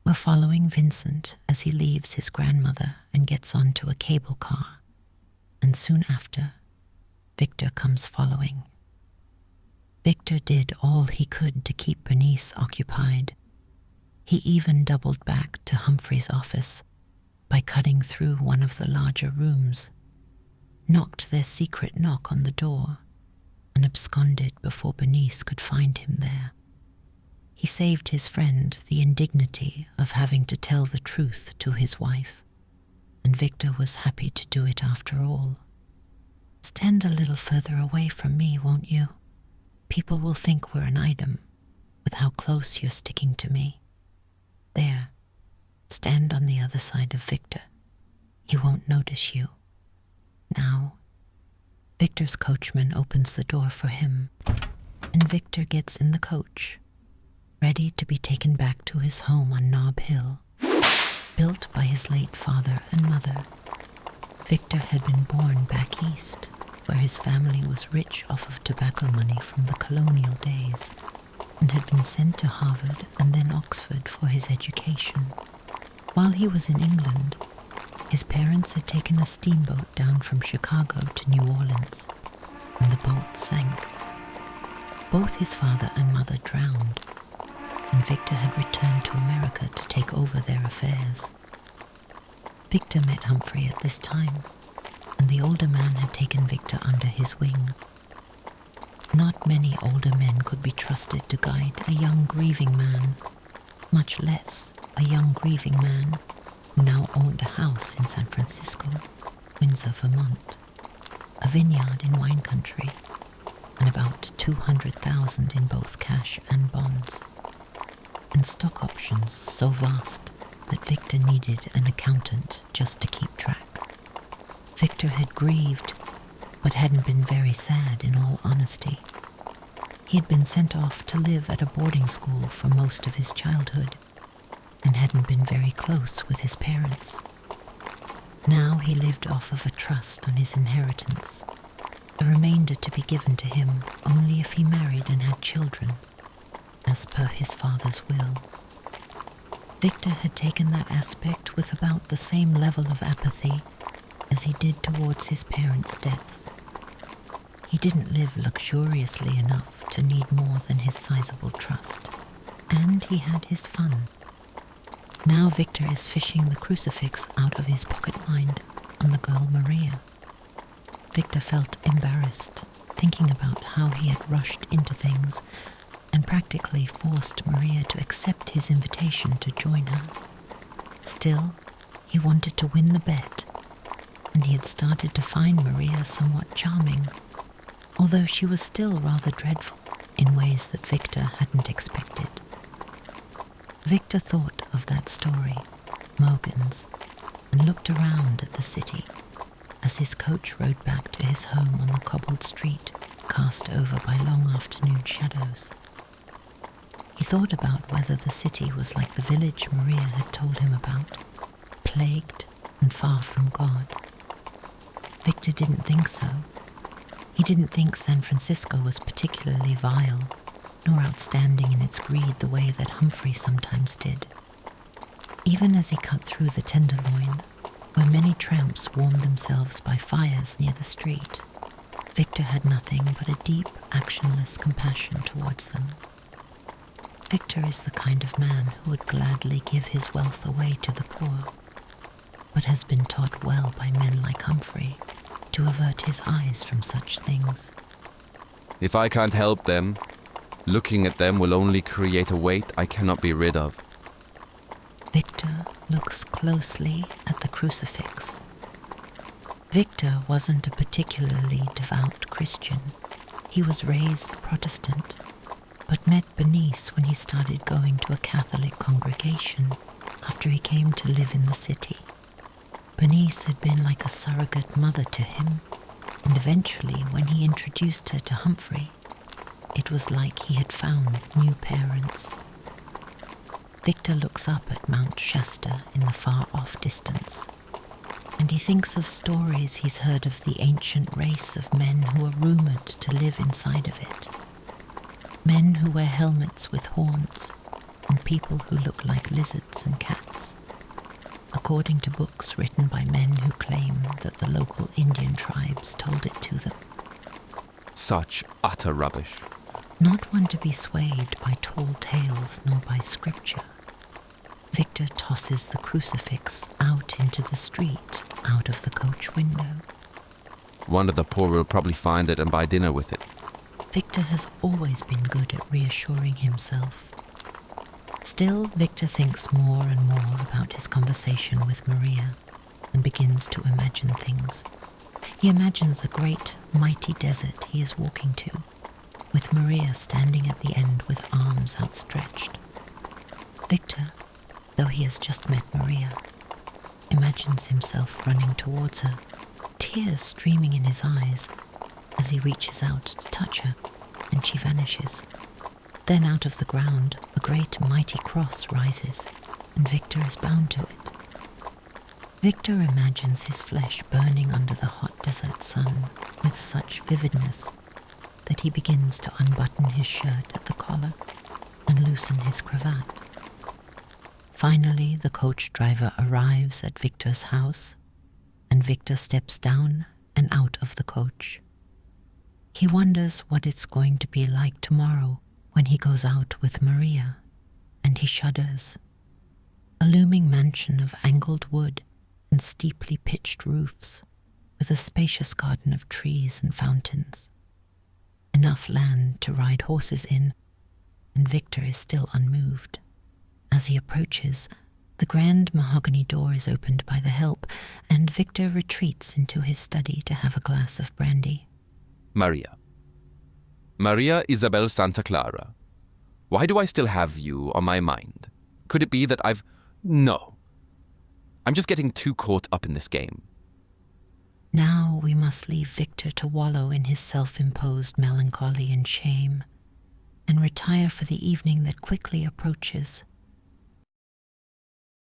We're following Vincent as he leaves his grandmother and gets onto a cable car, and soon after, Victor comes following. Victor did all he could to keep Bernice occupied. He even doubled back to Humphrey's office by cutting through one of the larger rooms, knocked their secret knock on the door, and absconded before Bernice could find him there. He saved his friend the indignity of having to tell the truth to his wife, and Victor was happy to do it after all. "Stand a little further away from me, won't you? People will think we're an item, with how close you're sticking to me. There, stand on the other side of Victor. He won't notice you. Now." Victor's coachman opens the door for him, and Victor gets in the coach, ready to be taken back to his home on Nob Hill, built by his late father and mother. Victor had been born back east, where his family was rich off of tobacco money from the colonial days, and had been sent to Harvard and then Oxford for his education. While he was in England, his parents had taken a steamboat down from Chicago to New Orleans, and the boat sank. Both his father and mother drowned, and Victor had returned to America to take over their affairs. Victor met Humphrey at this time, and the older man had taken Victor under his wing. Not many older men could be trusted to guide a young grieving man, much less a young grieving man who now owned a house in San Francisco, Windsor, Vermont, a vineyard in wine country, and about 200,000 in both cash and bonds, and stock options so vast that Victor needed an accountant just to keep track. Victor had grieved, but hadn't been very sad in all honesty. He had been sent off to live at a boarding school for most of his childhood, and hadn't been very close with his parents. Now he lived off of a trust on his inheritance, the remainder to be given to him only if he married and had children, as per his father's will. Victor had taken that aspect with about the same level of apathy as he did towards his parents' deaths. He didn't live luxuriously enough to need more than his sizable trust, and he had his fun. Now Victor is fishing the crucifix out of his pocket mind on the girl Maria. Victor felt embarrassed, thinking about how he had rushed into things and practically forced Maria to accept his invitation to join her. Still, he wanted to win the bet, and he had started to find Maria somewhat charming, although she was still rather dreadful in ways that Victor hadn't expected. Victor thought of that story, Mogan's, and looked around at the city as his coach rode back to his home on the cobbled street, cast over by long afternoon shadows. He thought about whether the city was like the village Maria had told him about, plagued and far from God. Victor didn't think so. He didn't think San Francisco was particularly vile, nor outstanding in its greed the way that Humphrey sometimes did. Even as he cut through the Tenderloin, where many tramps warmed themselves by fires near the street, Victor had nothing but a deep, actionless compassion towards them. Victor is the kind of man who would gladly give his wealth away to the poor, but has been taught well by men like Humphrey to avert his eyes from such things. If I can't help them, looking at them will only create a weight I cannot be rid of. Victor looks closely at the crucifix. Victor wasn't a particularly devout Christian. He was raised Protestant, but met Bernice when he started going to a Catholic congregation after he came to live in the city. Bernice had been like a surrogate mother to him, and eventually, when he introduced her to Humphrey, it was like he had found new parents. Victor looks up at Mount Shasta in the far-off distance, and he thinks of stories he's heard of the ancient race of men who are rumored to live inside of it. Men who wear helmets with horns, and people who look like lizards and cats, according to books written by men who claim that the local Indian tribes told it to them. Such utter rubbish. Not one to be swayed by tall tales nor by scripture, Victor tosses the crucifix out into the street, out of the coach window. One of the poor will probably find it and buy dinner with it. Victor has always been good at reassuring himself. Still, Victor thinks more and more about his conversation with Maria and begins to imagine things. He imagines a great, mighty desert he is walking to, with Maria standing at the end with arms outstretched. Victor, though he has just met Maria, imagines himself running towards her, tears streaming in his eyes as he reaches out to touch her, and she vanishes. Then out of the ground, a great mighty cross rises, and Victor is bound to it. Victor imagines his flesh burning under the hot desert sun with such vividness that he begins to unbutton his shirt at the collar and loosen his cravat. Finally, the coach driver arrives at Victor's house, and Victor steps down and out of the coach. He wonders what it's going to be like tomorrow when he goes out with Maria, and he shudders. A looming mansion of angled wood and steeply pitched roofs, with a spacious garden of trees and fountains. Enough land to ride horses in, and Victor is still unmoved. As he approaches, the grand mahogany door is opened by the help, and Victor retreats into his study to have a glass of brandy. Maria. Maria Isabel Santa Clara. Why do I still have you on my mind? Could it be that No. I'm just getting too caught up in this game. Now we must leave Victor to wallow in his self-imposed melancholy and shame, and retire for the evening that quickly approaches.